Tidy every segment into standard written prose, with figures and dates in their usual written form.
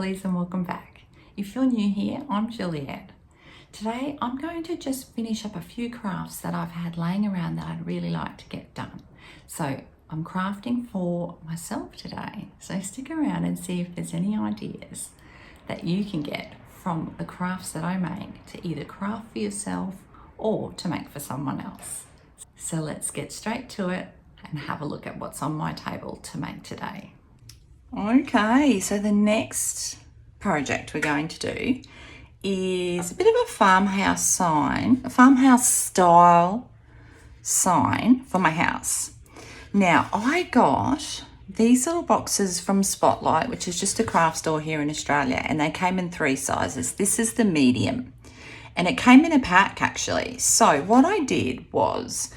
lovelies, and welcome back. If you're new here, I'm Juliet. Today I'm going to just finish up a few crafts that I've had laying around that I'd really like to get done. So I'm crafting for myself today, so stick around and see if there's any ideas that you can get from the crafts that I make to either craft for yourself or to make for someone else. So let's get straight to it and have a look at what's on my table to make today. Okay, so the next project we're going to do is a bit of a farmhouse sign, a farmhouse style sign for my house. Now, I got these little boxes from Spotlight, which is just a craft store here in Australia, and they came in 3 sizes. This is the medium, and it came in a pack actually. So what I did was,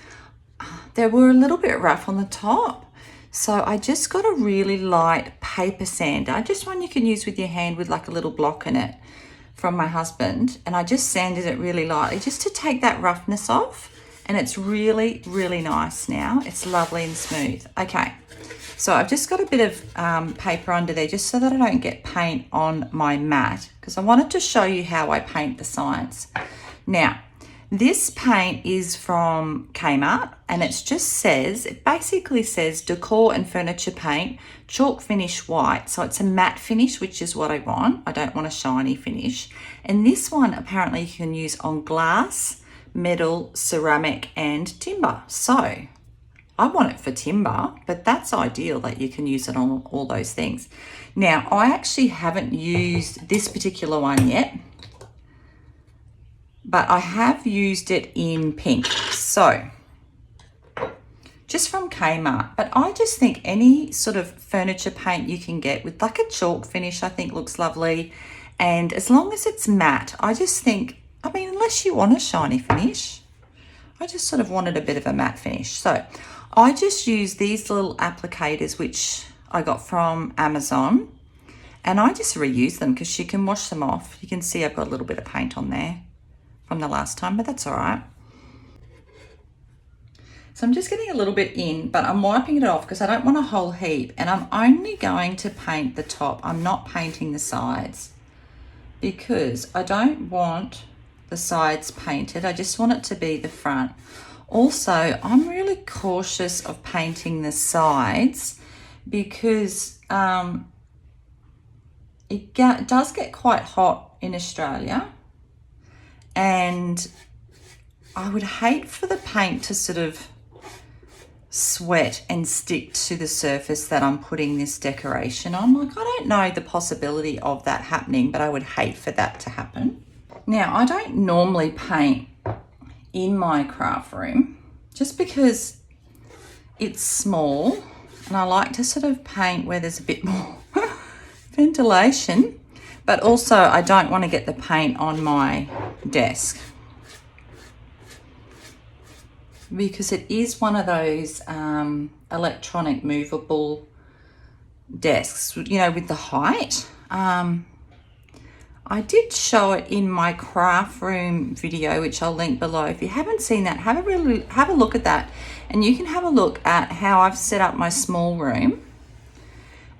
they were a little bit rough on the top. So I just got a really light paper sander, just one you can use with your hand with like a little block in it, from my husband. And I just sanded it really lightly just to take that roughness off. And it's really, really nice now. It's lovely and smooth. Okay, so I've just got a bit of paper under there just so that I don't get paint on my mat, because I wanted to show you how I paint the signs. Now, this paint is from Kmart, and it basically says decor and furniture paint, chalk finish white. So it's a matte finish, which is what I want. I don't want a shiny finish. And this one apparently you can use on glass, metal, ceramic, and timber. So I want it for timber, but that's ideal that you can use it on all those things. Now, I actually haven't used this particular one yet, but I have used it in pink. So just from Kmart, but I just think any sort of furniture paint you can get with like a chalk finish, I think looks lovely. And as long as it's matte, I just think, I mean, unless you want a shiny finish, I just sort of wanted a bit of a matte finish. So I just use these little applicators, which I got from Amazon, and I just reuse them because you can wash them off. You can see I've got a little bit of paint on there from the last time, but that's all right. So I'm just getting a little bit in, but I'm wiping it off because I don't want a whole heap, and I'm only going to paint the top. I'm not painting the sides because I don't want the sides painted. I just want it to be the front. Also, I'm really cautious of painting the sides because it does get quite hot in Australia, and I would hate for the paint to sort of sweat and stick to the surface that I'm putting this decoration on. Like, I don't know the possibility of that happening, but I would hate for that to happen. Now, I don't normally paint in my craft room just because it's small, and I like to sort of paint where there's a bit more ventilation, but also I don't want to get the paint on my desk because it is one of those electronic movable desks, you know, with the height. I did show it in my craft room video, which I'll link below. If you haven't seen that, have a look at that, and you can have a look at how I've set up my small room.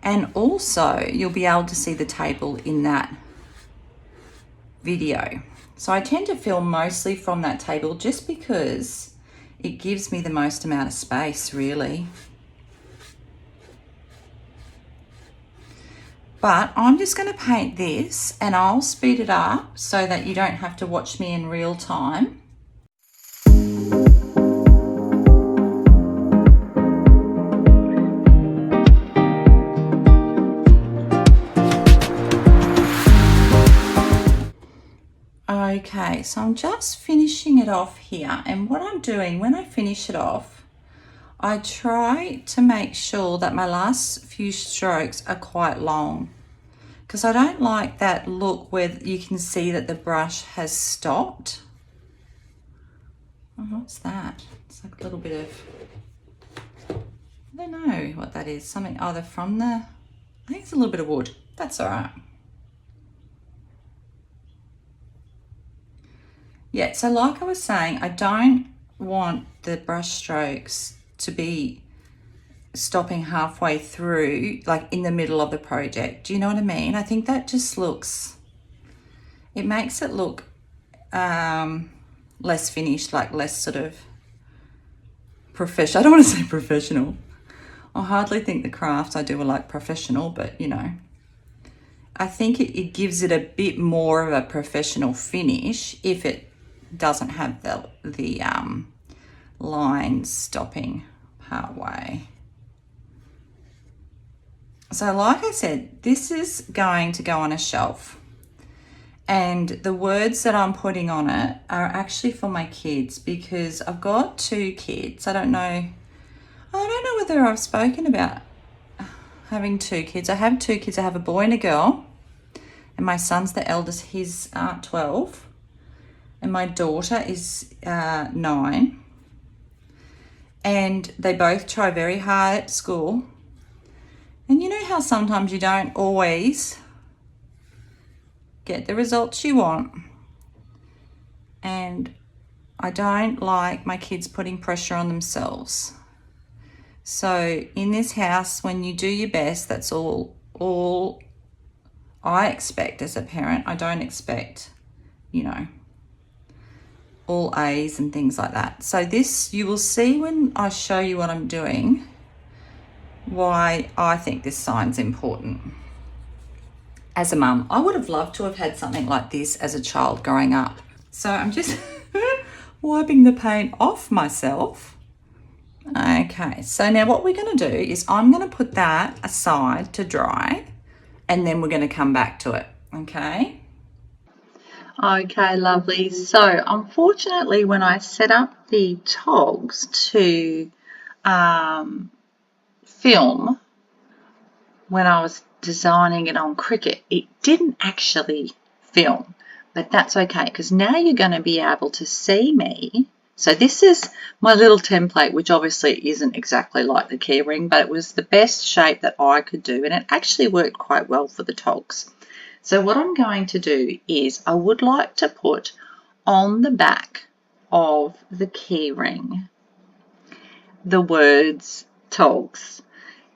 And also you'll be able to see the table in that video. So I tend to film mostly from that table just because it gives me the most amount of space, really. But I'm just going to paint this, and I'll speed it up so that you don't have to watch me in real time. Okay, so I'm just finishing it off here, and what I'm doing when I finish it off, I try to make sure that my last few strokes are quite long, because I don't like that look where you can see that the brush has stopped. Oh, what's that? It's like a little bit of, I don't know what that is, something either from the, I think it's a little bit of wood. That's all right. Yeah, so like I was saying, I don't want the brush strokes to be stopping halfway through, like in the middle of the project. Do you know what I mean? I think that just looks, it makes it look less finished, like less sort of professional. I don't want to say professional. I hardly think the crafts I do are like professional, but you know, I think it gives it a bit more of a professional finish if it doesn't have the lines stopping part way. So like I said, this is going to go on a shelf, and the words that I'm putting on it are actually for my kids because I've got 2 kids. I don't know whether I've spoken about having 2 kids. I have 2 kids. I have a boy and a girl, and my son's the eldest. He's 12, and my daughter is 9. And they both try very hard at school. And you know how sometimes you don't always get the results you want. And I don't like my kids putting pressure on themselves. So in this house, when you do your best, that's all I expect as a parent. I don't expect, you know, all A's and things like that. So this, you will see when I show you what I'm doing, why I think this sign's important. As a mum, I would have loved to have had something like this as a child growing up. So I'm just wiping the paint off myself. Okay, so now what we're going to do is I'm going to put that aside to dry, and then we're going to come back to it, okay? Okay, lovely. So unfortunately, when I set up the togs to film, when I was designing it on Cricut, it didn't actually film, but that's okay because now you're going to be able to see me. So this is my little template, which obviously isn't exactly like the keyring, but it was the best shape that I could do, and it actually worked quite well for the togs. So what I'm going to do is I would like to put on the back of the keyring the words togs,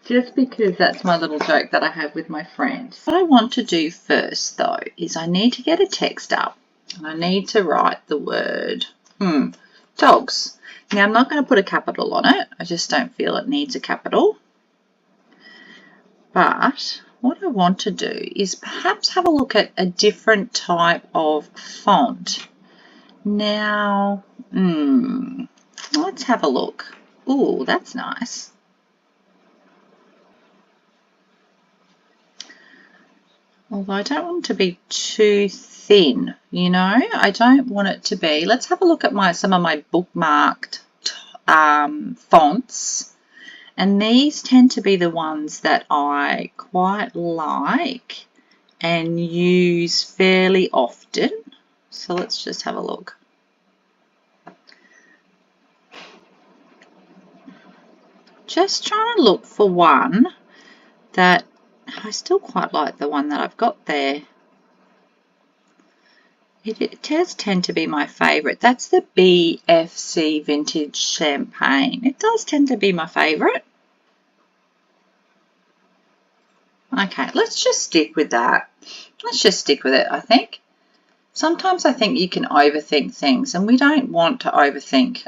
just because that's my little joke that I have with my friends. What I want to do first though is I need to get a text up, and I need to write the word togs. Now I'm not going to put a capital on it. I just don't feel it needs a capital. But what I want to do is perhaps have a look at a different type of font. Now, let's have a look. Ooh, that's nice. Although I don't want it to be too thin, you know. I don't want it to be. Let's have a look at some of my bookmarked fonts. And these tend to be the ones that I quite like and use fairly often. So let's just have a look. Just trying to look for one that I still quite like, the one that I've got there. It does tend to be my favourite. That's the BFC Vintage Champagne. It does tend to be my favourite. Okay, let's just stick with that. Let's just stick with it, I think. Sometimes I think you can overthink things, and we don't want to overthink.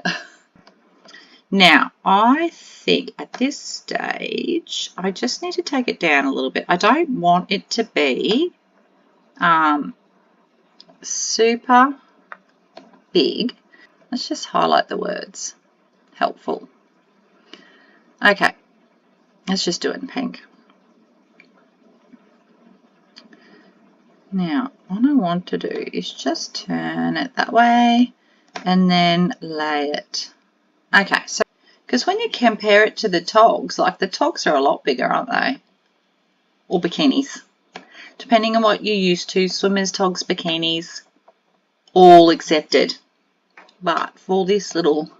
Now, I think at this stage, I just need to take it down a little bit. I don't want it to be super big. Let's just highlight the words. Helpful. Okay, let's just do it in pink. Now, what I want to do is just turn it that way and then lay it. Okay, so because when you compare it to the togs, like the togs are a lot bigger, aren't they? Or bikinis. Depending on what you're used to, swimmers, togs, bikinis, all accepted. But for this little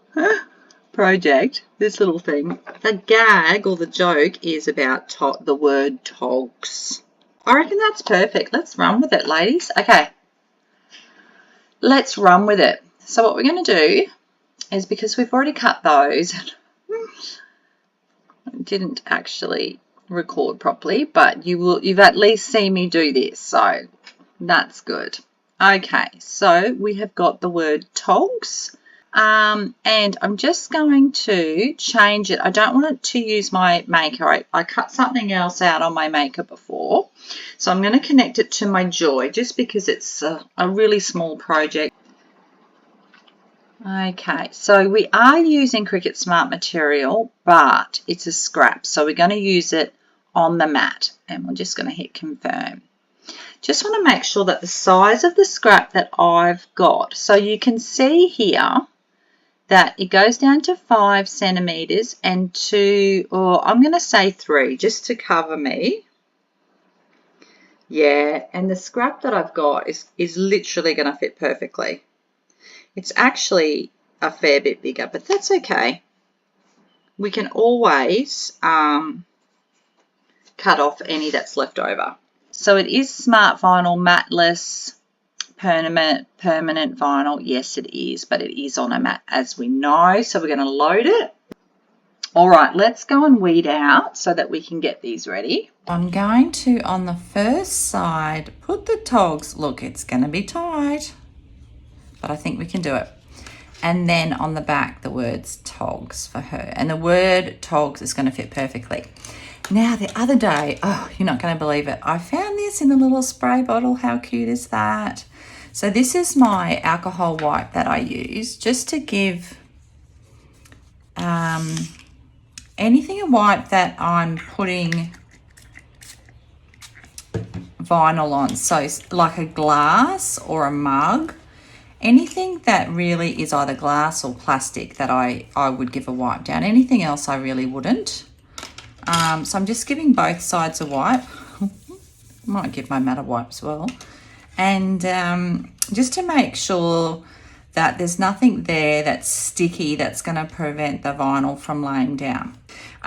project, this little thing, the gag or the joke is about the word togs. I reckon that's perfect. Let's run with it, ladies. Okay, let's run with it. So what we're going to do is, because we've already cut those, didn't actually record properly, but you've at least seen me do this, so that's good. Okay, so we have got the word togs, and I'm just going to change it. I don't want it to use my maker. I cut something else out on my maker before, so I'm going to connect it to my Joy just because it's a really small project. Okay, so we are using Cricut Smart material, but it's a scrap, so we're going to use it on the mat, and we're just going to hit confirm. Just want to make sure that the size of the scrap that I've got, so you can see here that it goes down to 5 centimeters and 2, or I'm going to say 3, just to cover me. Yeah, and the scrap that I've got is literally going to fit perfectly. It's actually a fair bit bigger, but that's okay. We can always cut off any that's left over. So it is smart vinyl, matless, permanent vinyl. Yes, it is, but it is on a mat, as we know. So we're going to load it. All right, let's go and weed out so that we can get these ready. I'm going to, on the first side, put the togs. Look, it's going to be tight, but I think we can do it. And then on the back, the words togs for her. And the word togs is going to fit perfectly. Now, the other day, oh, you're not going to believe it. I found this in a little spray bottle. How cute is that? So this is my alcohol wipe that I use just to give anything a wipe that I'm putting vinyl on. So like a glass or a mug. Anything that really is either glass or plastic that I would give a wipe down. Anything else I really wouldn't. So I'm just giving both sides a wipe. Might give my mat a wipe as well. And just to make sure that there's nothing there that's sticky that's going to prevent the vinyl from laying down.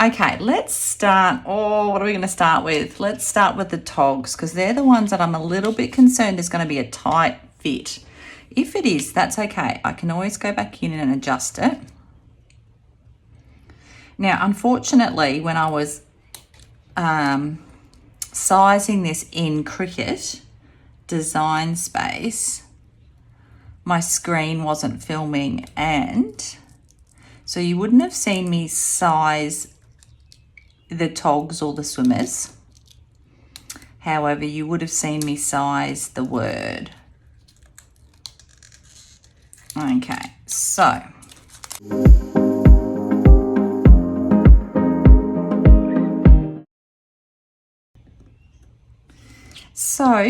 Okay, let's start. Oh, what are we going to start with? Let's start with the togs because they're the ones that I'm a little bit concerned is going to be a tight fit. If it is, that's okay. I can always go back in and adjust it. Now, unfortunately, when I was sizing this in Cricut Design Space, my screen wasn't filming, and so you wouldn't have seen me size the togs or the swimmers. However, you would have seen me size the word. Okay, so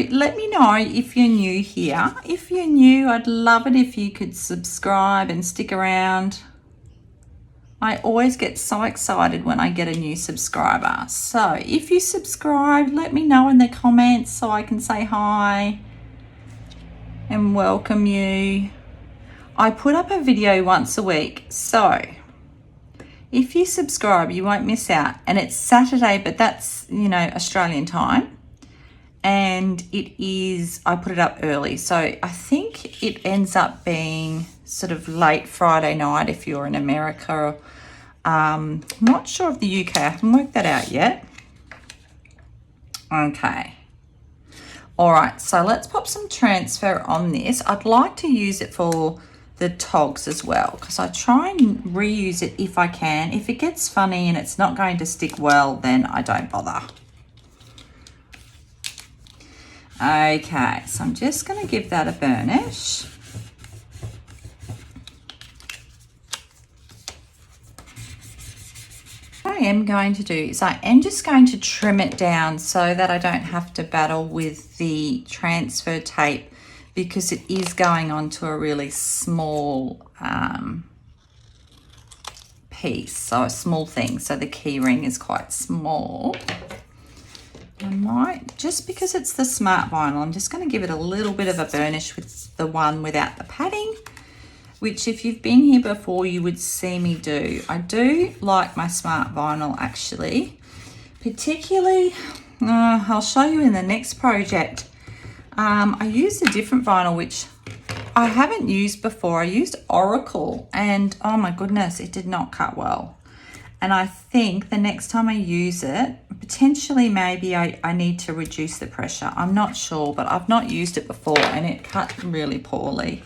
let me know if you're new here. If you're new, I'd love it if you could subscribe and stick around. I always get so excited when I get a new subscriber. So if you subscribe, let me know in the comments so I can say hi and welcome you. I put up a video once a week, so if you subscribe, you won't miss out. And it's Saturday, but that's, you know, Australian time. And it is, I put it up early. So I think it ends up being sort of late Friday night if you're in America. I'm not sure of the UK. I haven't worked that out yet. Okay. All right, so let's pop some transfer on this. I'd like to use it for the togs as well because I try and reuse it if I can. If it gets funny and it's not going to stick well, then I don't bother. Okay, so I'm just going to give that a burnish. What I am going to do is I am just going to trim it down so that I don't have to battle with the transfer tape because it is going onto a really small piece, so a small thing. So the key ring is quite small. I might, just because it's the smart vinyl, I'm just going to give it a little bit of a burnish with the one without the padding, which if you've been here before, you would see me do. I do like my smart vinyl actually, particularly, I'll show you in the next project. I used a different vinyl, which I haven't used before. I used Oracle and oh my goodness, it did not cut well. And I think the next time I use it, potentially maybe I need to reduce the pressure. I'm not sure, but I've not used it before and it cut really poorly.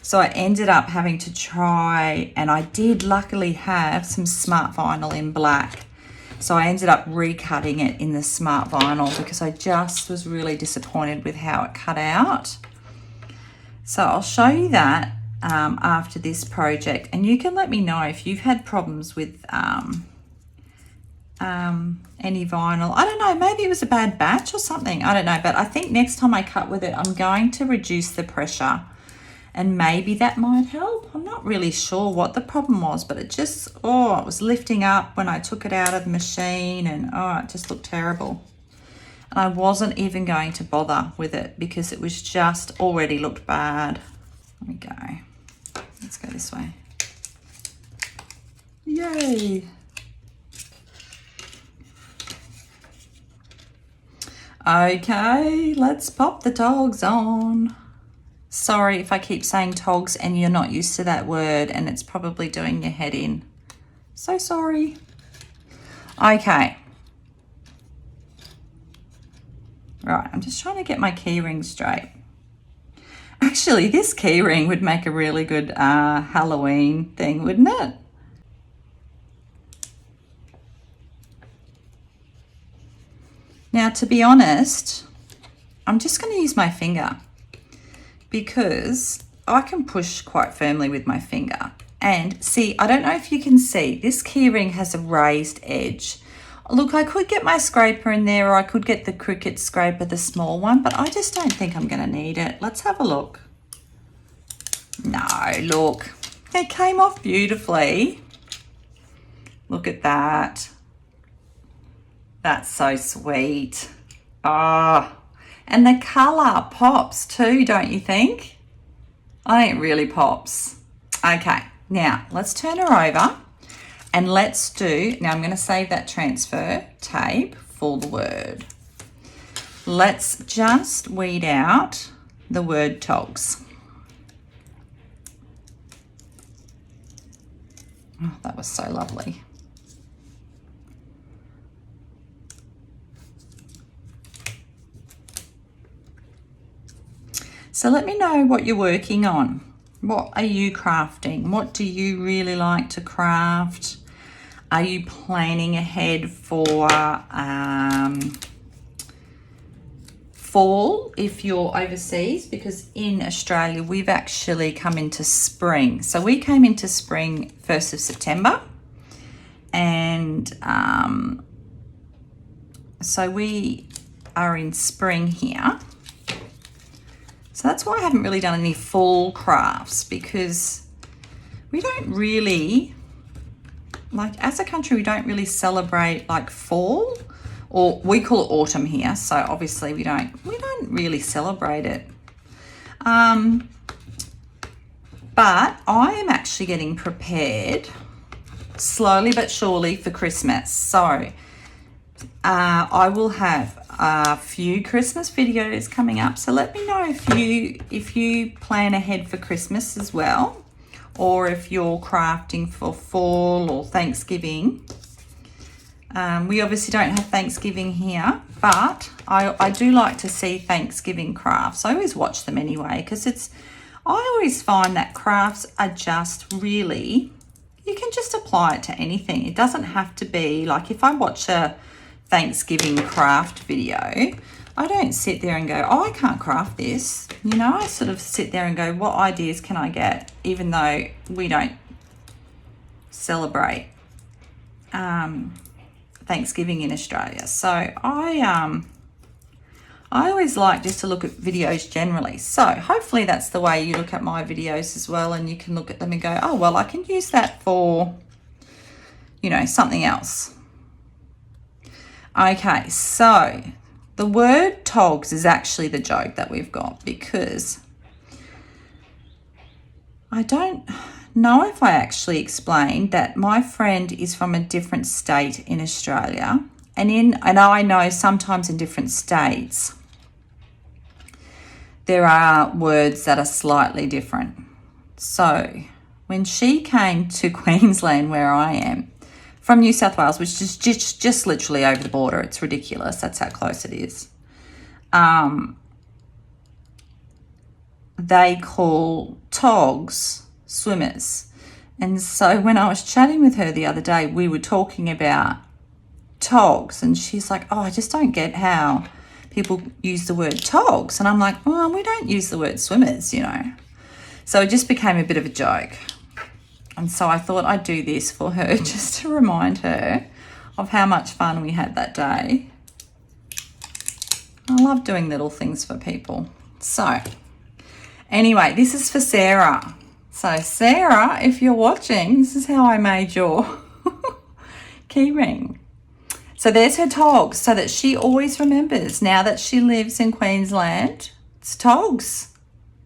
So I ended up having to try, and I did luckily have some smart vinyl in black. So I ended up recutting it in the smart vinyl because I just was really disappointed with how it cut out. So I'll show you that after this project, and you can let me know if you've had problems with any vinyl. I don't know, maybe it was a bad batch or something, I don't know, but I think next time I cut with it, I'm going to reduce the pressure and maybe that might help. I'm not really sure what the problem was, but it just, it was lifting up when I took it out of the machine, and it just looked terrible. And I wasn't even going to bother with it because it was just already looked bad. Let me go. Let's go this way. Yay. Okay, let's pop the togs on. Sorry if I keep saying togs and you're not used to that word and it's probably doing your head in. So sorry. Okay. Right, I'm just trying to get my key ring straight. Actually, this key ring would make a really good Halloween thing, wouldn't it? Now, to be honest, I'm just going to use my finger because I can push quite firmly with my finger. And see, I don't know if you can see, this key ring has a raised edge. Look, I could get my scraper in there, or I could get the Cricut scraper, the small one, but I just don't think I'm going to need it. Let's have a look. No, look, it came off beautifully. Look at that. That's so sweet. And the colour pops too, don't you think? I think it really pops. Okay, now let's turn her over and let's do, now I'm going to save that transfer tape for the word. Let's just weed out the word togs. Oh, that was so lovely. So let me know what you're working on. What are you crafting? What do you really like to craft? Are you planning ahead for fall if you're overseas? Because in Australia, we've actually come into spring. So we came into spring 1st of September. And so we are in spring here. So that's why I haven't really done any fall crafts, because we don't really, like as a country, we don't really celebrate like fall, or we call it autumn here. So obviously we don't really celebrate it. But I am actually getting prepared slowly but surely for Christmas. So I will have a few Christmas videos coming up. So let me know if you plan ahead for Christmas as well, or if you're crafting for fall or Thanksgiving. We obviously don't have Thanksgiving here, but I do like to see Thanksgiving crafts. I always watch them anyway, because I always find that crafts are just really, you can just apply it to anything. It doesn't have to be like, if I watch a Thanksgiving craft video, I don't sit there and go, I can't craft this. You know, I sort of sit there and go, what ideas can I get, even though we don't celebrate Thanksgiving in Australia. So I always like just to look at videos generally. So hopefully that's the way you look at my videos as well, and you can look at them and go, oh, well, I can use that for, you know, something else. Okay, so the word togs is actually the joke that we've got, because I don't know if I actually explained that my friend is from a different state in Australia, and I know sometimes in different states there are words that are slightly different. So when she came to Queensland, where I am, from New South Wales, which is just literally over the border. It's ridiculous. That's how close it is. They call togs swimmers. And so when I was chatting with her the other day, we were talking about togs, and she's like, oh, I just don't get how people use the word togs. And I'm like, oh, we don't use the word swimmers, you know. So it just became a bit of a joke. And so I thought I'd do this for her just to remind her of how much fun we had that day. I love doing little things for people. So anyway, this is for Sarah. So Sarah, if you're watching, this is how I made your key ring. So there's her togs, so that she always remembers now that she lives in Queensland, it's togs,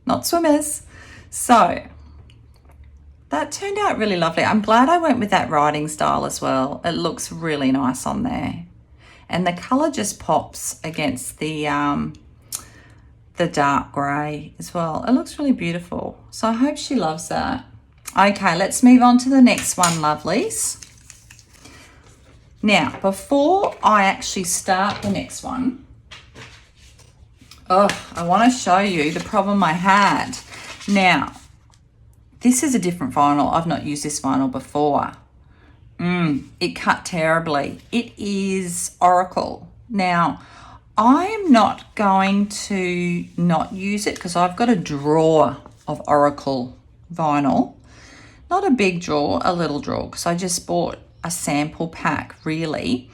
not swimmers. So that turned out really lovely. I'm glad I went with that writing style as well. It looks really nice on there. And the colour just pops against the dark grey as well. It looks really beautiful. So I hope she loves that. Okay, let's move on to the next one, lovelies. Now, before I actually start the next one, I want to show you the problem I had. Now, this is a different vinyl. I've not used this vinyl before. It cut terribly. It is Oracle. Now, I'm not going to not use it because I've got a drawer of Oracle vinyl. Not a big drawer, a little drawer, because I just bought a sample pack, really.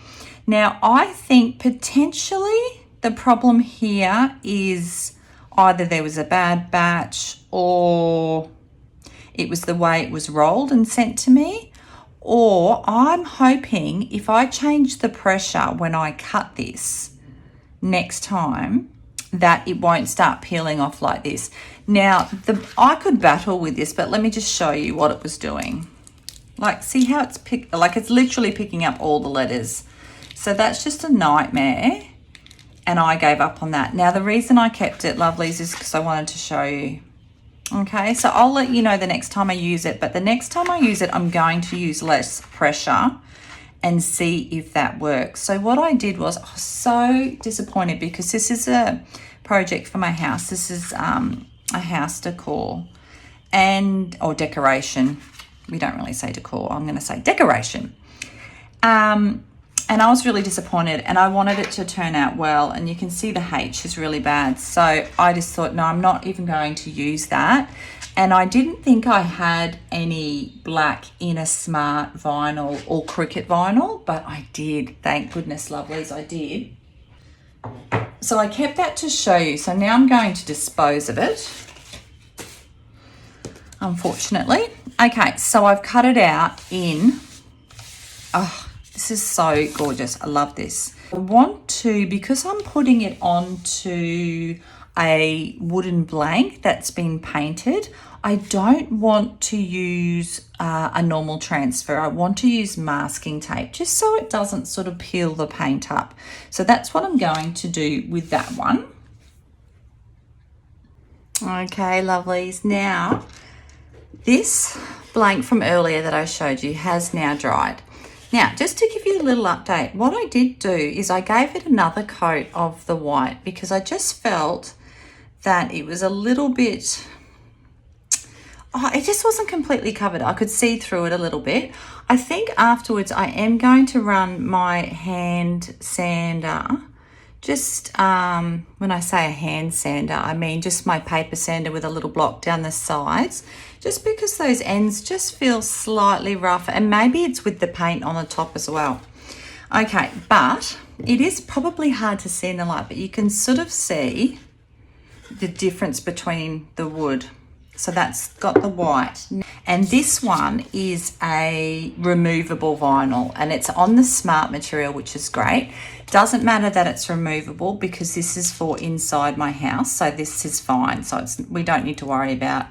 Now, I think potentially the problem here is either there was a bad batch or it was the way it was rolled and sent to me, or I'm hoping if I change the pressure when I cut this next time that it won't start peeling off like this. Now, I could battle with this, but let me just show you what it was doing. Like, see how it's it's literally picking up all the letters. So that's just a nightmare, and I gave up on that. Now, the reason I kept it, lovelies, is because I wanted to show you. Okay, so I'll let you know the next time I use it, but the next time I use it, I'm going to use less pressure and see if that works. So what I did was, I was so disappointed because this is a project for my house. This is a house decor or decoration. We don't really say decor. I'm going to say decoration. And I was really disappointed, and I wanted it to turn out well, and you can see the H is really bad. So I just thought, no, I'm not even going to use that. And I didn't think I had any black Inner Smart vinyl or Cricut vinyl, but I did. Thank goodness, lovelies, I did. So I kept that to show you. So now I'm going to dispose of it, unfortunately. Okay, so I've cut it out in, this is so gorgeous. I love this. I want to, because I'm putting it onto a wooden blank that's been painted, I don't want to use a normal transfer. I want to use masking tape just so it doesn't sort of peel the paint up. So that's what I'm going to do with that one. Okay, lovelies. Now, this blank from earlier that I showed you has now dried. Now, just to give you a little update, what I did do is I gave it another coat of the white because I just felt that it was a little bit, it just wasn't completely covered. I could see through it a little bit. I think afterwards I am going to run my hand sander, just when I say a hand sander, I mean just my paper sander with a little block down the sides, just because those ends just feel slightly rough, and maybe it's with the paint on the top as well. Okay, but it is probably hard to see in the light, but you can sort of see the difference between the wood. So that's got the white. And this one is a removable vinyl, and it's on the smart material, which is great. Doesn't matter that it's removable because this is for inside my house, so this is fine. So we don't need to worry about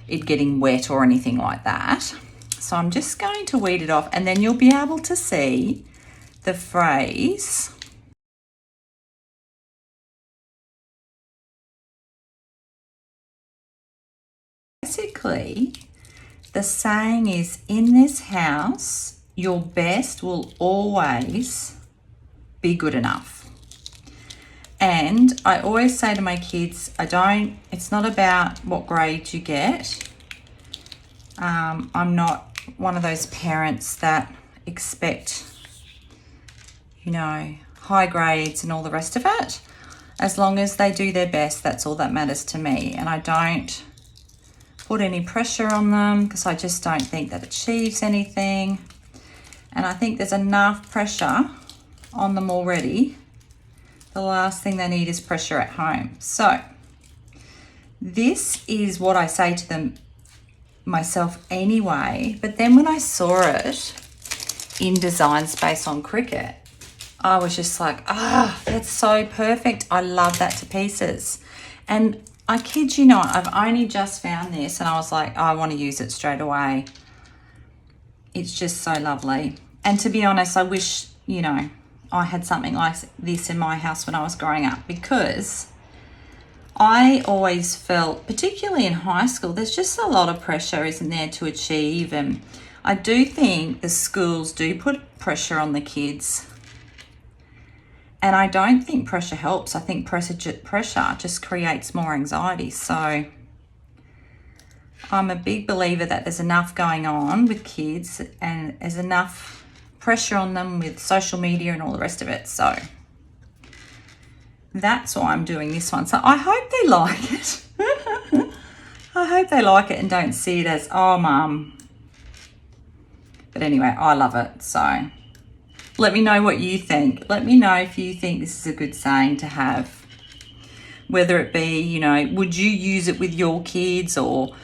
it getting wet or anything like that. So I'm just going to weed it off, and then you'll be able to see the phrase. Basically, the saying is, in this house, your best will always be good enough. And I always say to my kids, it's not about what grade you get. I'm not one of those parents that expect, you know, high grades and all the rest of it. As long as they do their best, that's all that matters to me. And I don't put any pressure on them because I just don't think that achieves anything. And I think there's enough pressure on them already. The last thing they need is pressure at home. So this is what I say to them myself anyway. But then when I saw it in Design Space on Cricut, I was just like, that's so perfect. I love that to pieces. And I kid you not, I've only just found this and I was like, I want to use it straight away. It's just so lovely. And to be honest, I wish, you know, I had something like this in my house when I was growing up, because I always felt, particularly in high school, there's just a lot of pressure, isn't there, to achieve. And I do think the schools do put pressure on the kids. And I don't think pressure helps. I think pressure just creates more anxiety. So I'm a big believer that there's enough going on with kids and there's enough pressure on them with social media and all the rest of it. So that's why I'm doing this one. So I hope they like it. I hope they like it and don't see it as, oh, mum. But anyway, I love it. So let me know what you think. Let me know if you think this is a good saying to have. Whether it be, you know, would you use it with your kids or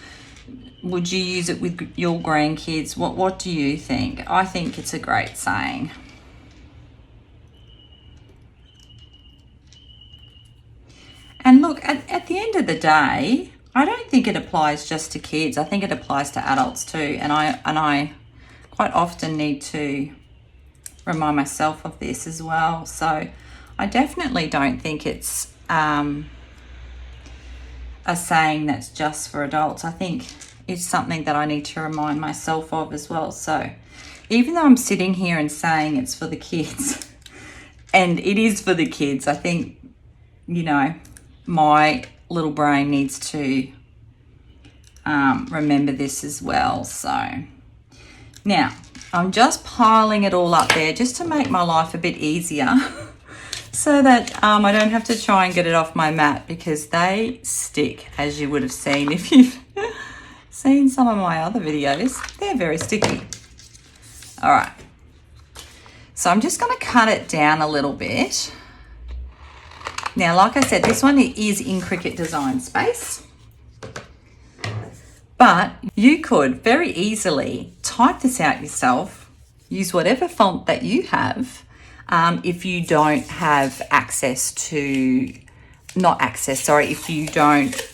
would you use it with your grandkids? What do you think? I think it's a great saying. And look, at the end of the day, I don't think it applies just to kids. I think it applies to adults too. And I quite often need to remind myself of this as well. So I definitely don't think it's a saying that's just for adults. I think it's something that I need to remind myself of as well. So even though I'm sitting here and saying it's for the kids, and it is for the kids, I think, you know, my little brain needs to remember this as well. So now I'm just piling it all up there just to make my life a bit easier so that I don't have to try and get it off my mat, because they stick, as you would have seen if you've seen some of my other videos. They're very sticky. All right. So I'm just going to cut it down a little bit. Now, like I said, this one is in Cricut Design Space. But you could very easily type this out yourself, use whatever font that you have. If you don't have access to, if you don't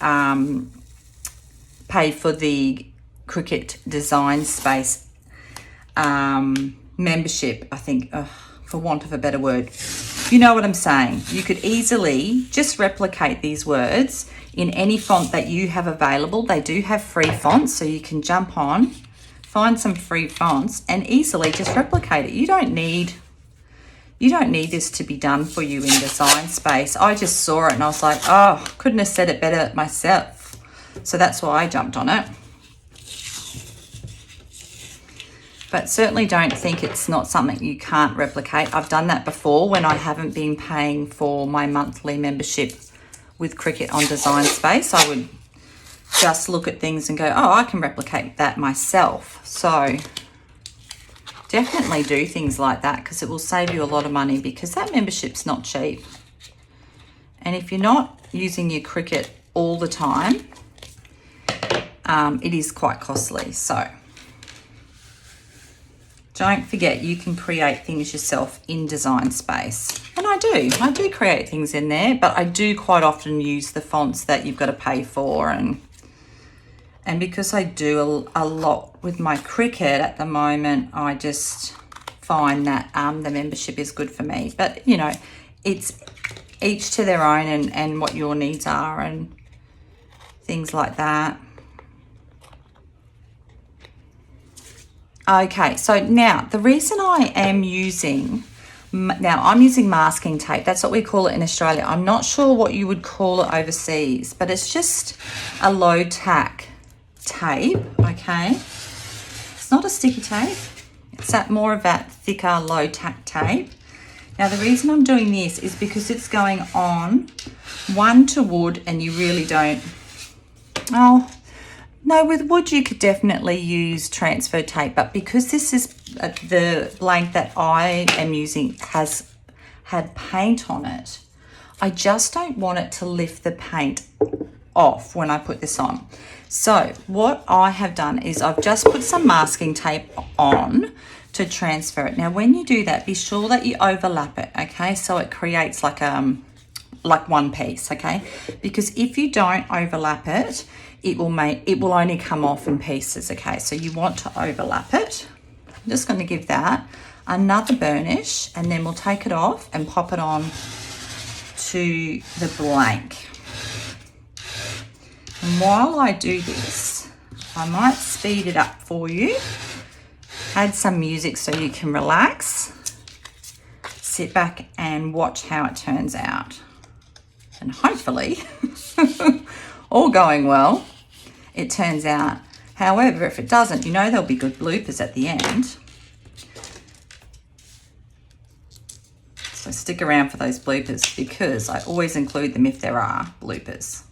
pay for the Cricut Design Space membership, I think, for want of a better word. You know what I'm saying. You could easily just replicate these words in any font that you have available. They do have free fonts, so you can jump on, find some free fonts and easily just replicate it. You don't need this to be done for you in Design Space. I just saw it and I was like, oh, couldn't have said it better myself. So that's why I jumped on it. But certainly don't think it's not something you can't replicate. I've done that before when I haven't been paying for my monthly membership with Cricut on Design Space. I would just look at things and go, oh, I can replicate that myself. So definitely do things like that, because it will save you a lot of money, because that membership's not cheap. And if you're not using your Cricut all the time, it is quite costly. So don't forget, you can create things yourself in Design Space. And I do create things in there, but I do quite often use the fonts that you've got to pay for. And because I do a lot with my Cricut at the moment, I just find that the membership is good for me. But, you know, it's each to their own and what your needs are and things like that. Okay, so now the reason I am using, now I'm using masking tape. That's what we call it in Australia. I'm not sure what you would call it overseas, but it's just a low tack tape, okay? It's not a sticky tape. It's that more of that thicker low tack tape. Now the reason I'm doing this is because it's going on one to wood, and you really don't, oh, no, with wood you could definitely use transfer tape, but because this is the blank that I am using has had paint on it, I just don't want it to lift the paint off when I put this on. So what I have done is I've just put some masking tape on to transfer it. Now when you do that, be sure that you overlap it, okay? So it creates like one piece, okay? Because if you don't overlap it, it will only come off in pieces, okay? So you want to overlap it. I'm just going to give that another burnish, and then we'll take it off and pop it on to the blank. And while I do this, I might speed it up for you, add some music so you can relax, sit back and watch how it turns out. And hopefully, all going well, it turns out. However, if it doesn't, you know there'll be good bloopers at the end. So stick around for those bloopers, because I always include them if there are bloopers.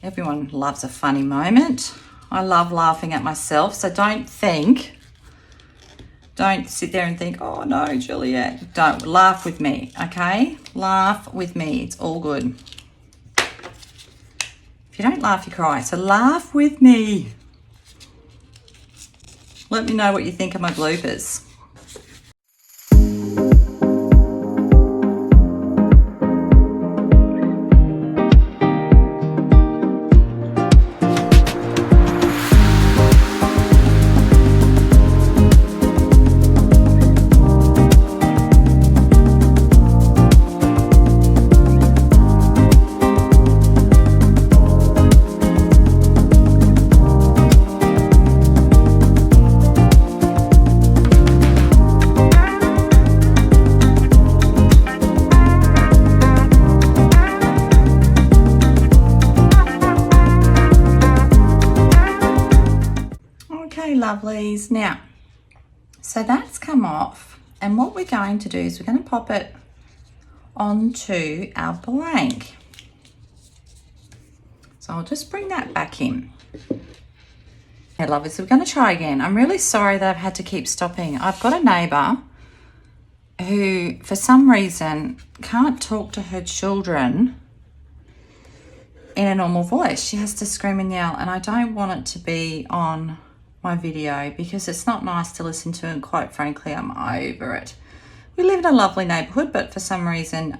Everyone loves a funny moment. I love laughing at myself, so don't sit there and think, oh no, Juliet. Don't. Laugh with me, okay? Laugh with me. It's all good. If you don't laugh, you cry. So laugh with me. Let me know what you think of my bloopers. Lovelies. Now, so that's come off, and what we're going to do is we're going to pop it onto our blank. So I'll just bring that back in. Okay, lovelies, so we're going to try again. I'm really sorry that I've had to keep stopping. I've got a neighbour who, for some reason, can't talk to her children in a normal voice. She has to scream and yell, and I don't want it to be on my video because it's not nice to listen to, and quite frankly I'm over it. We live in a lovely neighborhood, but for some reason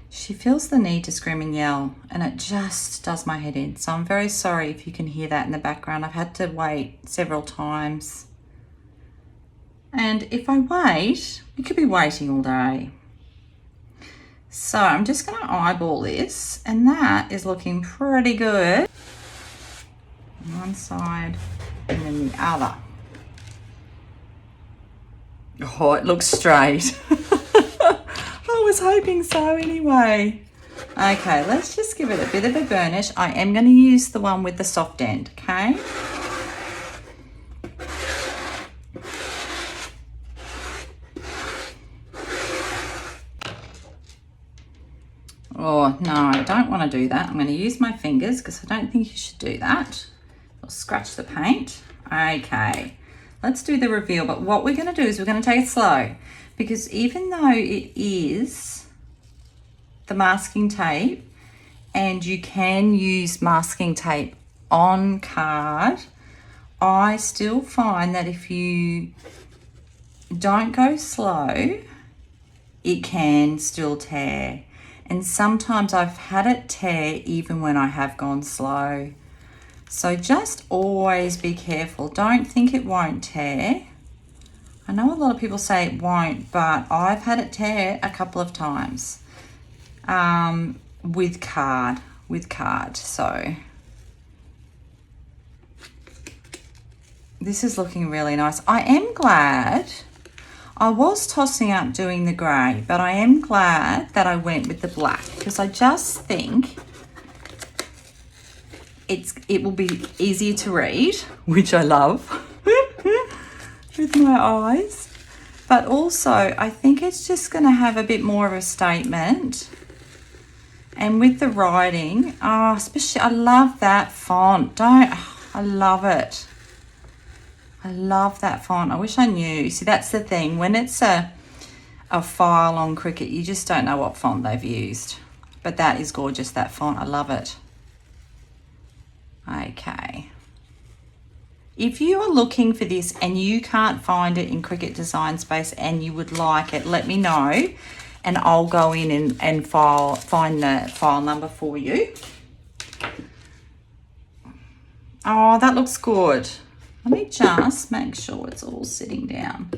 she feels the need to scream and yell, and it just does my head in. So I'm very sorry if you can hear that in the background. I've had to wait several times, and if I wait, we could be waiting all day. So I'm just going to eyeball this, and that is looking pretty good on one side and then the other. Oh, it looks straight. I was hoping so anyway. Okay, let's just give it a bit of a burnish. I am going to use the one with the soft end, okay? Oh, no, I don't want to do that. I'm going to use my fingers because I don't think you should do that. I'll scratch the paint. Okay, let's do the reveal. But what we're going to do is we're going to take it slow, because even though it is the masking tape, and you can use masking tape on card, I still find that if you don't go slow, it can still tear. And sometimes I've had it tear even when I have gone slow. So just always be careful. Don't think it won't tear. I know a lot of people say it won't, but I've had it tear a couple of times with card. So this is looking really nice. I am glad. I was tossing up doing the grey, but I am glad that I went with the black because I just think it will be easier to read, which I love with my eyes. But also, I think it's just going to have a bit more of a statement. And with the writing, especially, I love that font. I love it. I love that font. I wish I knew. See, that's the thing. When it's a file on Cricut, you just don't know what font they've used. But that is gorgeous, that font. I love it. Okay. If you are looking for this and you can't find it in Cricut Design Space and you would like it, let me know and I'll go in and find the file number for you. Oh, that looks good. Let me just make sure it's all sitting down.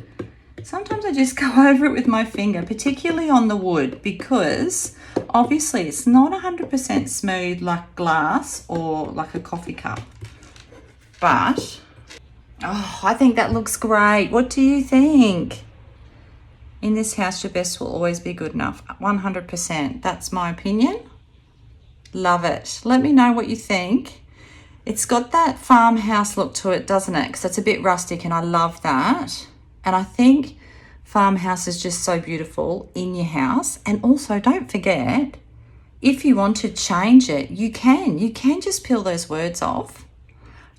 Sometimes I just go over it with my finger, particularly on the wood, because obviously it's not 100% smooth like glass or like a coffee cup. But, oh, I think that looks great. What do you think? In this house, your best will always be good enough. 100%. That's my opinion. Love it. Let me know what you think. It's got that farmhouse look to it, doesn't it? Because it's a bit rustic and I love that. And I think farmhouse is just so beautiful in your house. And also, don't forget, if you want to change it, you can. You can just peel those words off.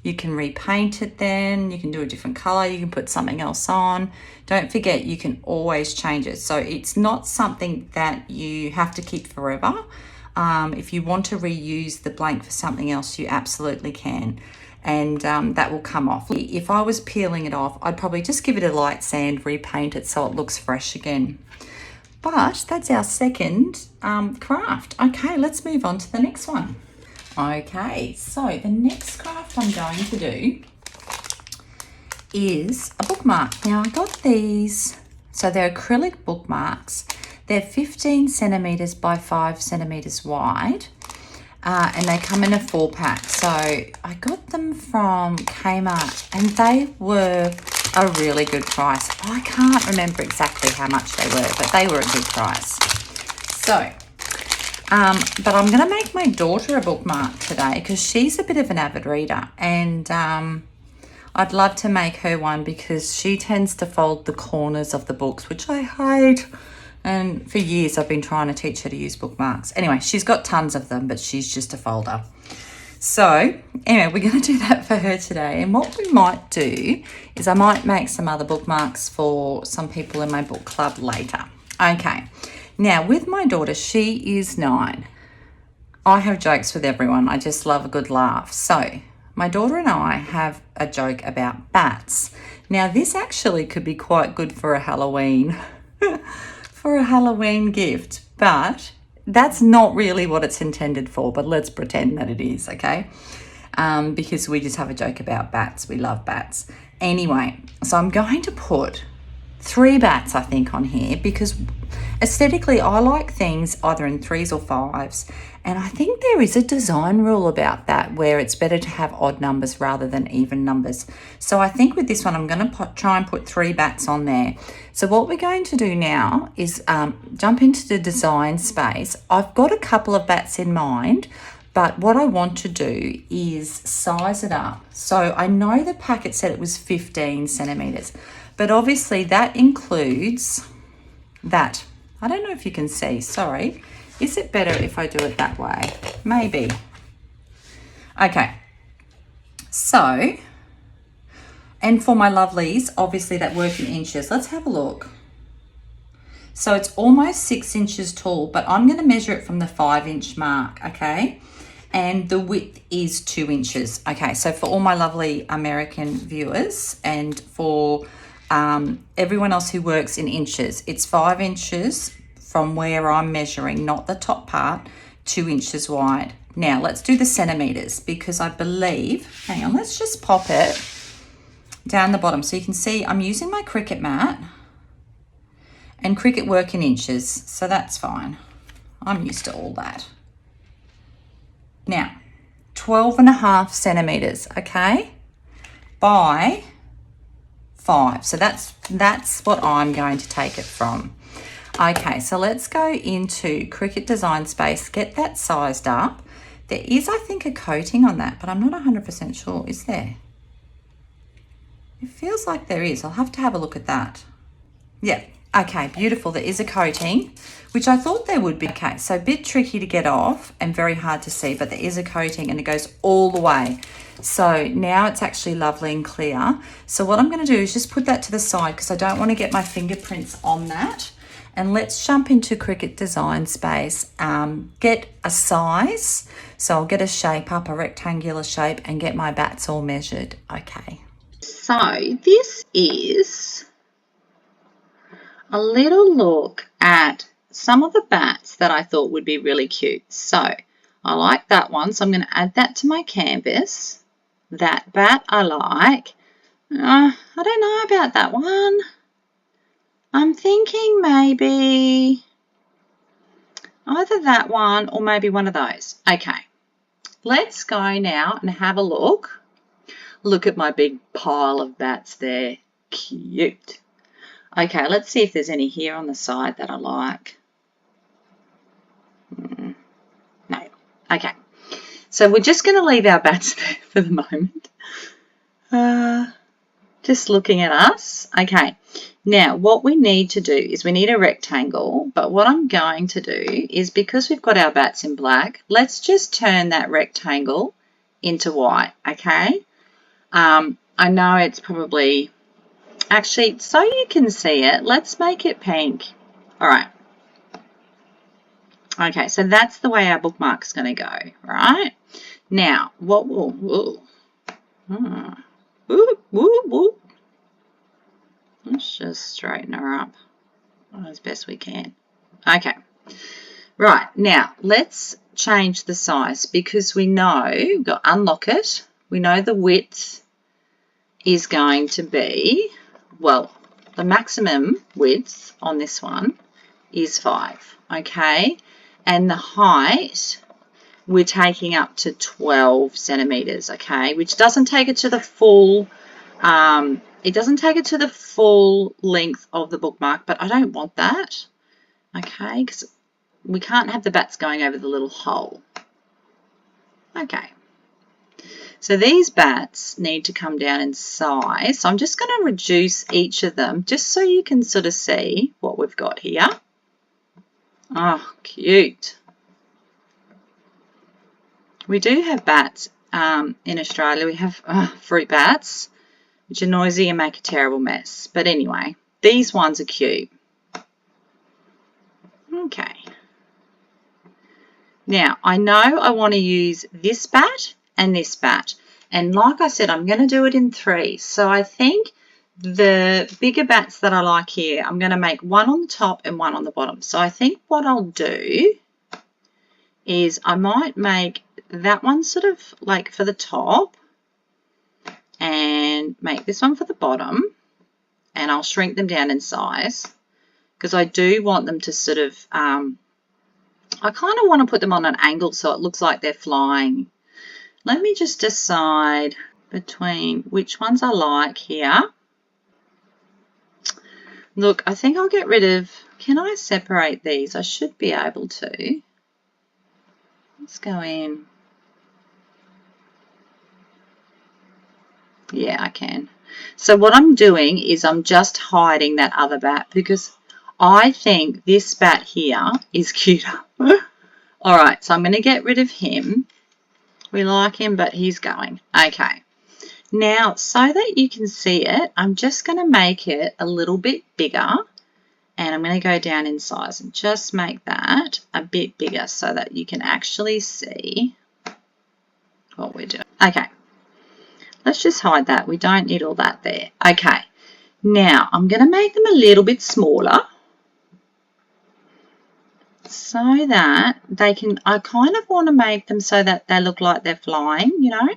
You can repaint it then. You can do a different color. You can put something else on. Don't forget, you can always change it. So it's not something that you have to keep forever. If you want to reuse the blank for something else, you absolutely can. And that will come off. If I was peeling it off, I'd probably just give it a light sand, repaint it so it looks fresh again. But that's our second craft. Okay, let's move on to the next one. Okay, so the next craft I'm going to do is a bookmark. Now I got these, so they're acrylic bookmarks. They're 15 centimeters by 5 centimeters wide. And they come in a 4-pack. So I got them from Kmart and they were a really good price. I can't remember exactly how much they were, but they were a good price. So, but I'm going to make my daughter a bookmark today because she's a bit of an avid reader and I'd love to make her one because she tends to fold the corners of the books, which I hate. And for years, I've been trying to teach her to use bookmarks. Anyway, she's got tons of them, but she's just a folder. So anyway, we're going to do that for her today. And what we might do is I might make some other bookmarks for some people in my book club later. Okay. Now, with my daughter, she is 9. I have jokes with everyone. I just love a good laugh. So my daughter and I have a joke about bats. Now, this actually could be quite good for a Halloween for a Halloween gift, but that's not really what it's intended for, but let's pretend that it is, okay? Because we just have a joke about bats. We love bats. Anyway, so I'm going to put 3 bats, I think, on here because aesthetically I like things either in 3s or 5s. And I think there is a design rule about that where it's better to have odd numbers rather than even numbers. So I think with this one, I'm going to try and put 3 bats on there. So what we're going to do now is jump into the design space. I've got a couple of bats in mind, but what I want to do is size it up. So I know the packet said it was 15 centimeters, but obviously that includes that. I don't know if you can see, sorry. Is it better if I do it that way? Maybe. Okay. So, and for my lovelies, obviously that work in inches. Let's have a look. So it's almost 6 inches tall, but I'm going to measure it from the 5-inch mark, okay? And the width is 2 inches. Okay, so for all my lovely American viewers and for everyone else who works in inches, it's 5 inches from where I'm measuring, not the top part, 2 inches wide. Now let's do the centimeters because I believe, hang on, let's just pop it down the bottom. So you can see I'm using my Cricut mat and Cricut work in inches, so that's fine. I'm used to all that. Now, 12.5 centimeters, okay, by 5. So that's what I'm going to take it from. Okay, so let's go into Cricut Design Space, get that sized up. There is, I think, a coating on that, but I'm not 100% sure. Is there? It feels like there is. I'll have to have a look at that. Yeah, okay, beautiful. There is a coating, which I thought there would be. Okay, so a bit tricky to get off and very hard to see, but there is a coating and it goes all the way. So now it's actually lovely and clear. So what I'm going to do is just put that to the side because I don't want to get my fingerprints on that. And let's jump into Cricut Design Space, get a size. So I'll get a shape up, a rectangular shape, and get my bats all measured. Okay. So this is a little look at some of the bats that I thought would be really cute. So I like that one, so I'm going to add that to my canvas. That bat I like. I don't know about that one. I'm thinking maybe either that one or maybe one of those. Okay, let's go now and have a look. Look at my big pile of bats there. Cute. Okay, let's see if there's any here on the side that I like. No. Okay, so we're just going to leave our bats there for the moment. Just looking at us. Okay, now what we need to do is we need a rectangle, but what I'm going to do is, because we've got our bats in black, let's just turn that rectangle into white, okay? I know it's probably, actually, so you can see it, let's make it pink. All right. Okay, so that's the way our bookmark's going to go, right? Now, what will, let's just straighten her up as best we can. Okay, right, now let's change the size because we know, we've got to unlock it, we know the width is going to be, well, the maximum width on this one is 5, okay? And the height, we're taking up to 12 centimeters, okay? Which doesn't take it to the full, it doesn't take it to the full length of the bookmark, but I don't want that, okay? Because we can't have the bats going over the little hole. Okay. So these bats need to come down in size. So I'm just going to reduce each of them just so you can sort of see what we've got here. Oh, cute. We do have bats in Australia. We have fruit bats, which are noisy and make a terrible mess. But anyway, these ones are cute. Okay. Now, I know I want to use this bat and this bat. And like I said, I'm going to do it in 3. So I think the bigger bats that I like here, I'm going to make one on the top and one on the bottom. So I think what I'll do is I might make that one sort of like for the top and make this one for the bottom, and I'll shrink them down in size because I do want them to sort of, I kind of want to put them on an angle so it looks like they're flying. Let me just decide between which ones I like here. Look, I think I'll get rid of, can I separate these? I should be able to. Let's go in. Yeah, I can. So what I'm doing is I'm just hiding that other bat because I think this bat here is cuter. All right, so I'm going to get rid of him. We like him, but he's going. Okay. Now, so that you can see it, I'm just going to make it a little bit bigger, and I'm going to go down in size and just make that a bit bigger so that you can actually see what we're doing. Okay. Let's just hide that. We don't need all that there. Okay. Now, I'm going to make them a little bit smaller so that they can, I kind of want to make them so that they look like they're flying, you know.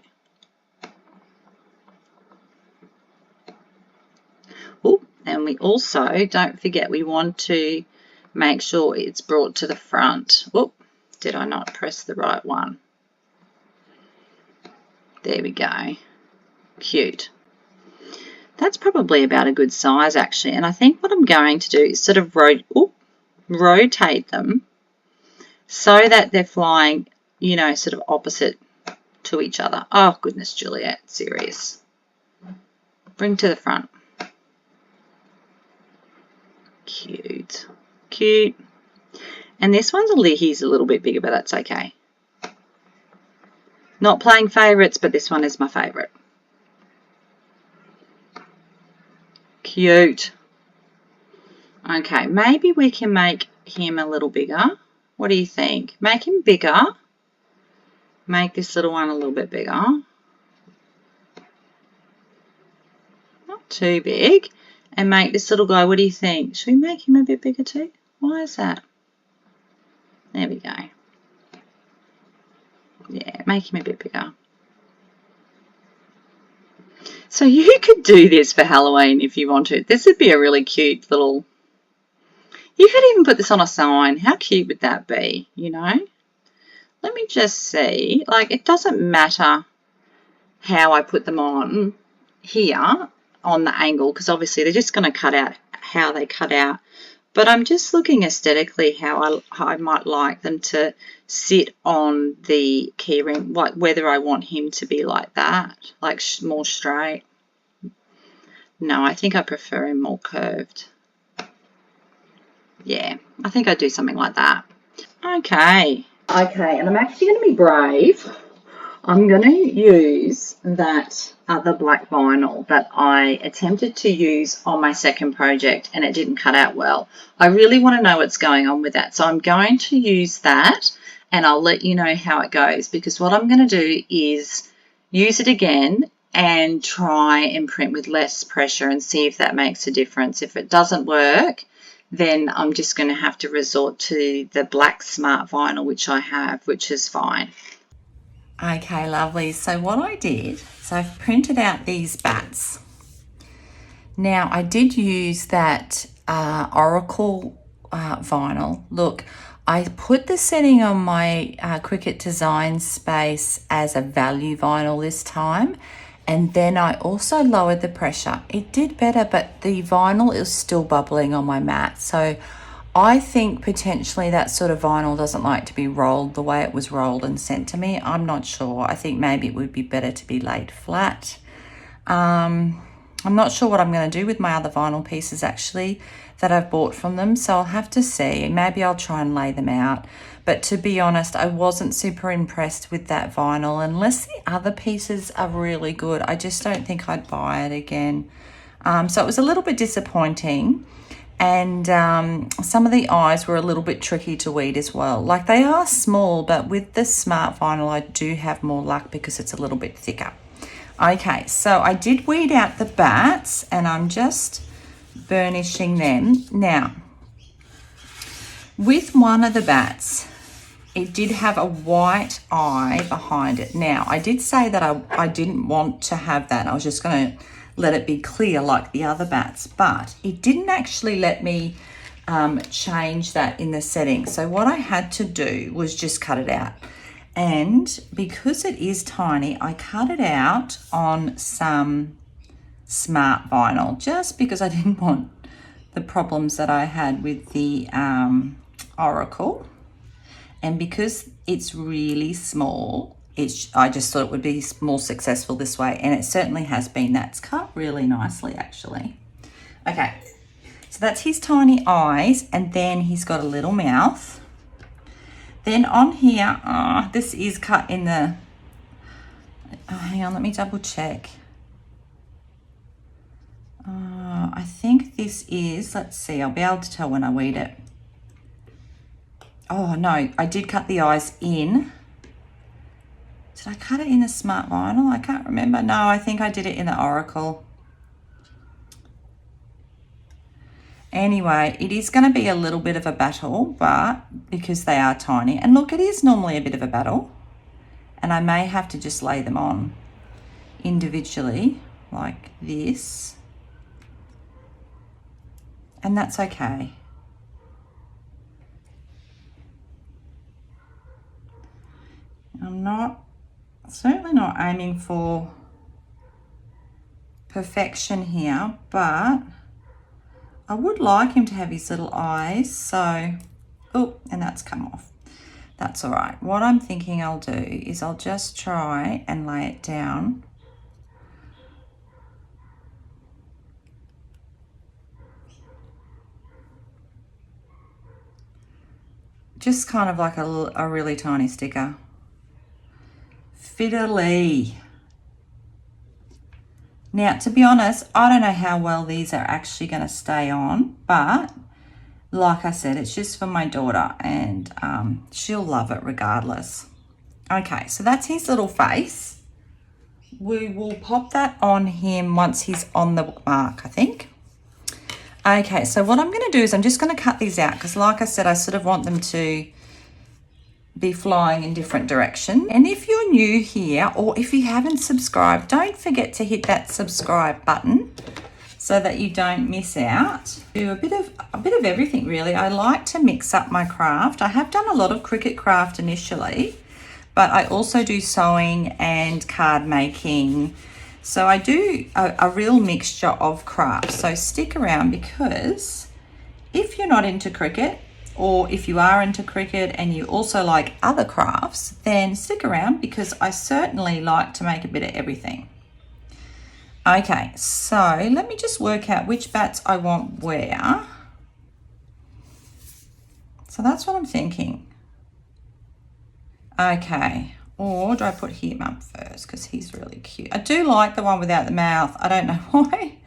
Oh, and we also, don't forget, we want to make sure it's brought to the front. Oh, did I not press the right one? There we go. Cute. That's probably about a good size actually. And I think what I'm going to do is sort of rotate them so that they're flying, you know, sort of opposite to each other. Oh, goodness, Juliet, serious. Bring to the front. Cute. Cute. And this one's he's a little bit bigger, but that's okay. Not playing favourites, but this one is my favourite. Cute. Okay, maybe we can make him a little bigger. What do you think? Make him bigger. Make this little one a little bit bigger. Not too big. And make this little guy, what do you think? Should we make him a bit bigger too? Why is that? There we go. Yeah, make him a bit bigger. So you could do this for Halloween if you wanted. This would be a really cute little... You could even put this on a sign. How cute would that be, you know? Let me just see. Like, it doesn't matter how I put them on here on the angle, because obviously they're just going to cut out how they cut out. But I'm just looking aesthetically how I might like them to sit on the keyring, like whether I want him to be like that, like more straight. No, I think I prefer him more curved. Yeah, I think I'd do something like that. Okay, and I'm actually going to be brave. I'm going to use that other black vinyl that I attempted to use on my second project and it didn't cut out well. I really want to know what's going on with that. So I'm going to use that and I'll let you know how it goes, because what I'm going to do is use it again and try and print with less pressure and see if that makes a difference. If it doesn't work, then I'm just going to have to resort to the black smart vinyl, which I have, which is fine. Okay, lovely. So what I did, so I've printed out these bats. Now I did use that Oracle vinyl. Look, I put the setting on my Cricut Design Space as a value vinyl this time, and then I also lowered the pressure. It did better, but the vinyl is still bubbling on my mat. So I think potentially that sort of vinyl doesn't like to be rolled the way it was rolled and sent to me. I'm not sure. I think maybe it would be better to be laid flat. I'm not sure what I'm going to do with my other vinyl pieces actually that I've bought from them, so I'll have to see. Maybe I'll try and lay them out. But to be honest, I wasn't super impressed with that vinyl. Unless the other pieces are really good, I just don't think I'd buy it again. So it was a little bit disappointing. And some of the eyes were a little bit tricky to weed as well. Like, they are small, but with the smart vinyl, I do have more luck because it's a little bit thicker. Okay, so I did weed out the bats and I'm just burnishing them. Now, with one of the bats, it did have a white eye behind it. Now, I did say that I didn't want to have that. I was just going to let it be clear like the other bats, but it didn't actually let me change that in the settings. So what I had to do was just cut it out. And because it is tiny, I cut it out on some smart vinyl, just because I didn't want the problems that I had with the Oracle. And because it's really small, I just thought it would be more successful this way, and it certainly has been. That's cut really nicely, actually. Okay, so that's his tiny eyes, and then he's got a little mouth. Then on here, this is cut in the... hang on, let me double check. I think this is... Let's see, I'll be able to tell when I weed it. Oh, no, I did cut the eyes in. Did I cut it in the smart vinyl? I can't remember. No, I think I did it in the Oracle. Anyway, it is going to be a little bit of a battle, but because they are tiny. And look, it is normally a bit of a battle. And I may have to just lay them on individually like this. And that's okay. I'm certainly not aiming for perfection here, but I would like him to have his little eyes. So, oh, and that's come off. That's all right. What I'm thinking I'll do is I'll just try and lay it down. Just kind of like a really tiny sticker. Fiddly. Now, to be honest, I don't know how well these are actually going to stay on, but like I said, it's just for my daughter, and she'll love it regardless. Okay, so that's his little face. We will pop that on him once he's on the bookmark, I think. Okay, so what I'm going to do is I'm just going to cut these out because, like I said, I sort of want them to be flying in different directions. And if you're new here, or if you haven't subscribed, don't forget to hit that subscribe button so that you don't miss out. Do a bit of everything really. I like to mix up my craft. I have done a lot of Cricut craft initially, but I also do sewing and card making. So I do a real mixture of crafts. So stick around, because if you're not into Cricut, or if you are into Cricut and you also like other crafts, then stick around, because I certainly like to make a bit of everything. Okay, so let me just work out which bats I want where. So that's what I'm thinking. Okay, or do I put him up first because he's really cute? I do like the one without the mouth. I don't know why.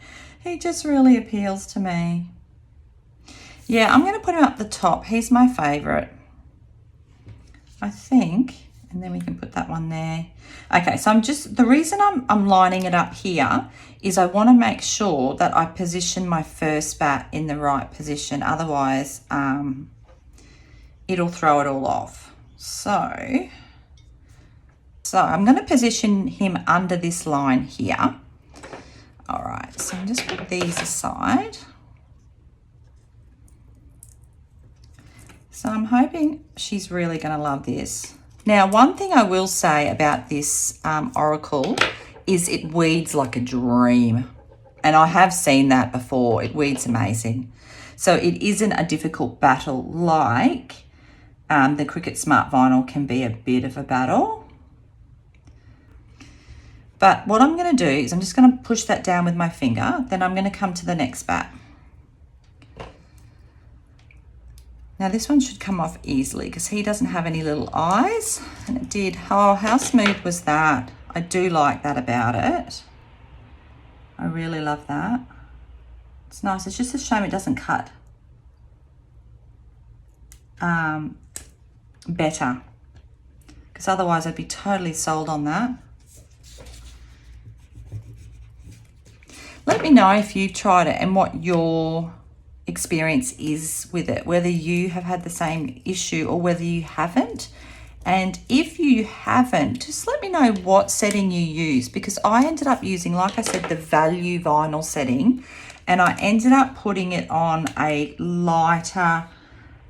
He just really appeals to me. Yeah, I'm going to put him up the top. He's my favourite, I think. And then we can put that one there. Okay, so the reason I'm lining it up here is I want to make sure that I position my first bat in the right position. Otherwise, it'll throw it all off. So I'm going to position him under this line here. All right, so I'm just put these aside. So I'm hoping she's really going to love this. Now, one thing I will say about this oracle is it weeds like a dream. And I have seen that before. It weeds amazing. So it isn't a difficult battle like the Cricut Smart Vinyl can be a bit of a battle. But what I'm going to do is I'm just going to push that down with my finger. Then I'm going to come to the next bat. Now this one should come off easily because he doesn't have any little eyes, and it did. Oh, how smooth was that? I do like that about it. I really love that. It's nice. It's just a shame it doesn't cut better, because otherwise I'd be totally sold on that. Let me know if you tried it and what your experience is with it, whether you have had the same issue or whether you haven't. And if you haven't, just let me know what setting you use, because I ended up using, like I said, the value vinyl setting, and I ended up putting it on a lighter,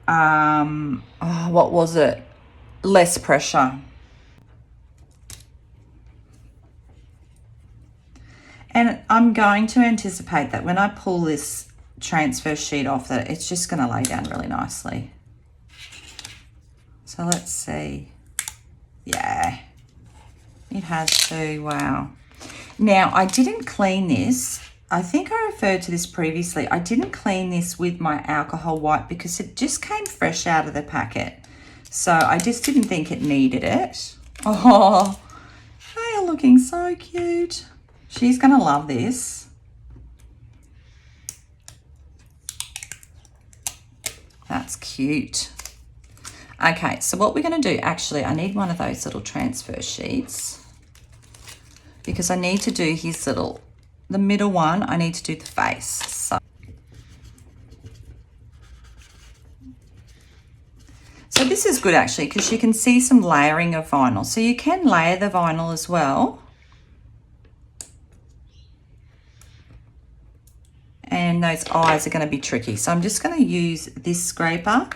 what was it? Less pressure. And I'm going to anticipate that when I pull this transfer sheet off, that it's just going to lay down really nicely. So let's see. Yeah, it has to. Wow. Now, I didn't clean this. I think I referred to this previously. I didn't clean this with my alcohol wipe because it just came fresh out of the packet. So I just didn't think it needed it. Oh, they are looking so cute. She's going to love this. That's cute. Okay, so what we're going to do, actually, I need one of those little transfer sheets because I need to do his little, the middle one, I need to do the face. So this is good actually because you can see some layering of vinyl. So you can layer the vinyl as well. And those eyes are going to be tricky. So I'm just going to use this scraper,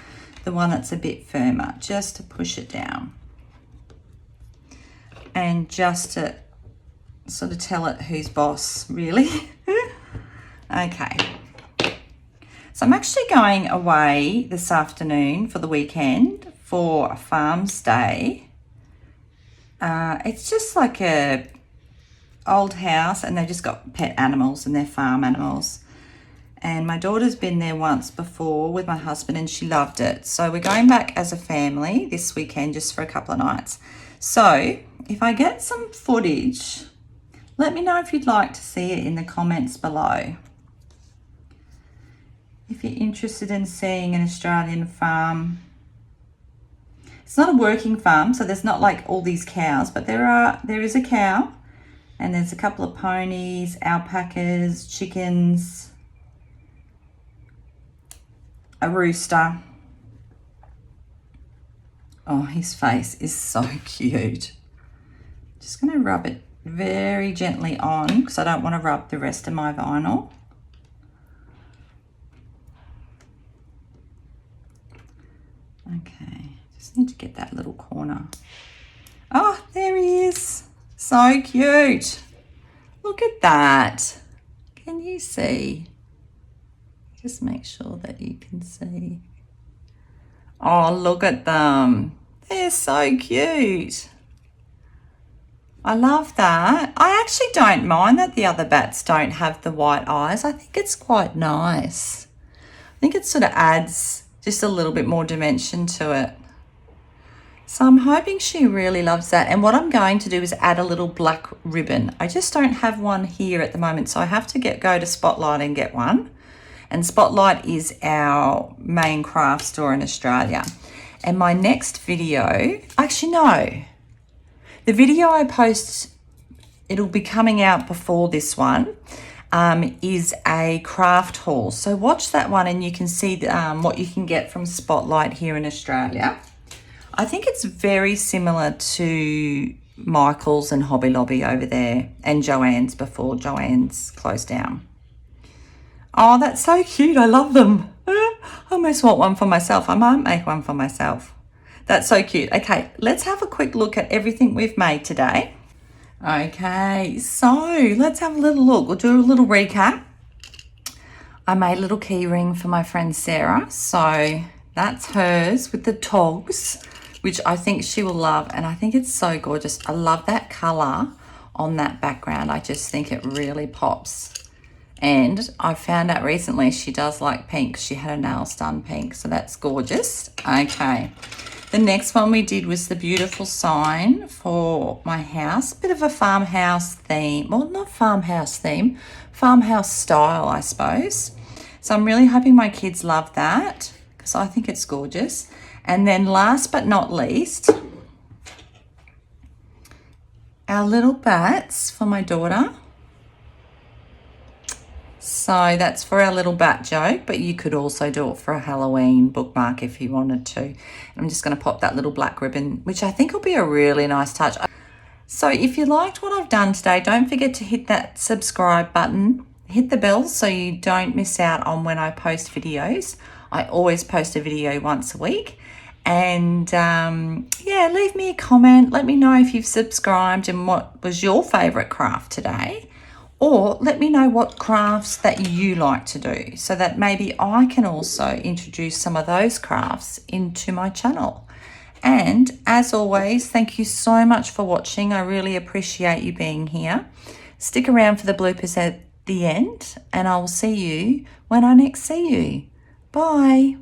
the one that's a bit firmer, just to push it down. And just to sort of tell it who's boss, really. Okay. So I'm actually going away this afternoon for the weekend for a farm's day. It's just like a old house, and they've just got pet animals and they're farm animals. And my daughter's been there once before with my husband and she loved it. So we're going back as a family this weekend just for a couple of nights. So if I get some footage, let me know if you'd like to see it in the comments below. If you're interested in seeing an Australian farm. It's not a working farm, so there's not like all these cows, but there is a cow, and there's a couple of ponies, alpacas, chickens, a rooster. Oh, his face is so cute. Just going to rub it very gently on because I don't want to rub the rest of my vinyl. Okay, just need to get that little corner. Oh, there he is. So cute. Look at that. Can you see? Just make sure that you can see. Oh, look at them. They're so cute. I love that. I actually don't mind that the other bats don't have the white eyes. I think it's quite nice. I think it sort of adds just a little bit more dimension to it. So I'm hoping she really loves that. And what I'm going to do is add a little black ribbon. I just don't have one here at the moment, so I have to go to Spotlight and get one. And Spotlight is our main craft store in Australia. And my next video, actually no, the video I post, it'll be coming out before this one, is a craft haul. So watch that one and you can see what you can get from Spotlight here in Australia. I think it's very similar to Michael's and Hobby Lobby over there, and Joanne's before Joanne's closed down. Oh, that's so cute. I love them. I almost want one for myself. I might make one for myself. That's so cute. Okay, let's have a quick look at everything we've made today. Okay, so let's have a little look. We'll do a little recap. I made a little key ring for my friend Sarah. So that's hers with the togs, which I think she will love. And I think it's so gorgeous. I love that colour on that background. I just think it really pops. And I found out recently she does like pink. She had her nails done pink, so that's gorgeous. Okay. The next one we did was the beautiful sign for my house. A bit of a farmhouse theme. Well, not farmhouse theme. Farmhouse style, I suppose. So I'm really hoping my kids love that because I think it's gorgeous. And then last but not least, our little bats for my daughter. So that's for our little bat joke, but you could also do it for a Halloween bookmark if you wanted to. I'm just going to pop that little black ribbon, which I think will be a really nice touch. So if you liked what I've done today, don't forget to hit that subscribe button, hit the bell so you don't miss out on when I post videos. I always post a video once a week. And yeah, leave me a comment. Let me know if you've subscribed and what was your favourite craft today. Or let me know what crafts that you like to do so that maybe I can also introduce some of those crafts into my channel. And as always, thank you so much for watching. I really appreciate you being here. Stick around for the bloopers at the end and I will see you when I next see you. Bye.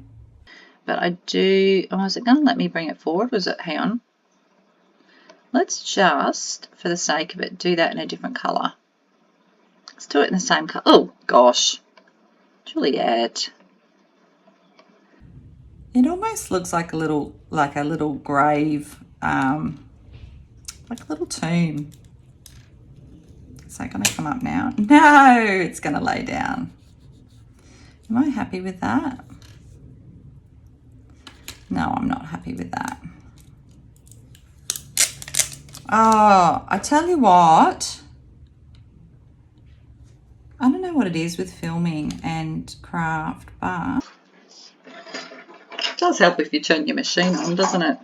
But I do, oh, is it going to let me bring it forward? Was it, hang on. Let's just, for the sake of it, do that in a different colour. Let's do it in the same colour. Oh, gosh. Juliet. It almost looks like a little grave, like a little tomb. Is that going to come up now? No, it's going to lay down. Am I happy with that? No, I'm not happy with that. Oh, I tell you what. I don't know what it is with filming and craft, but it does help if you turn your machine on, doesn't it?